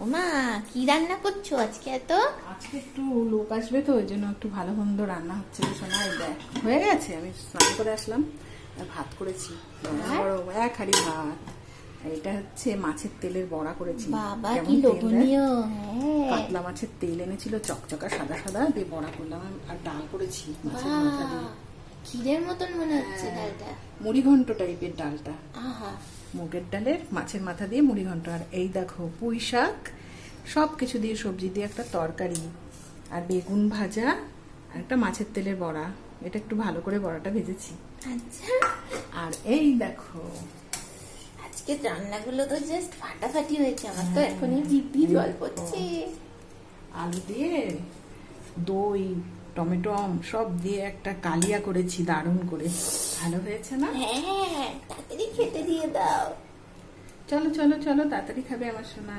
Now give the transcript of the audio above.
ওমা, কি রান্না করছো আজকে এত? আজকে একটু লোক আসবে তো ওই জন্য একটু ভালো মন্দ রান্না হচ্ছে শোনা। এই দেখ হয়ে গেছে, আমি স্নান করে আসলাম আর ভাত করেছি, গরম এক হাঁড়ি ভাত। আর এটা হচ্ছে মাছের তেলের বড়া করেছি। বাবা কেমন কি তেল দেখ? লোভনীয়। হ্যাঁ, কাতলা মাছের তেল এনেছিল চকচকা সাদা সাদা, দিয়ে বড়া করলাম। আর ডাল করেছি মাছের মাথা দিয়ে। বাহ, ক্ষীরের মতন মনে হচ্ছে ডালটা। মুড়ি ঘন্ট টাইপের ডালটা, আহা, মুগের ডালের মাছের মাথা দিয়ে মুড়ি ঘন্ট। আর এই দেখো পুঁই শাক, সব কিছু দিয়ে সবজি দিয়ে একটা তরকারি, আর বেগুন ভাজা, আর একটা মাছের তেলের বড়া। এটা একটু ভালো করে বড়াটা ভেজেছি। আচ্ছা, আর এই দেখো আজকে রান্নাগুলো তো জাস্ট ফাটাফাটি হয়েছে। আমার তো এখনই জিভে জল পড়ছে। আলু দিয়ে দই টমেটো সব দিয়ে একটা কালিয়া করেছি, দারুণ করে। ভালো হয়েছে না? হ্যাঁ, তাড়াতাড়ি খেতে দিয়ে দাও। চলো চলো চলো, তাড়াতাড়ি খাবে আমার সোনা।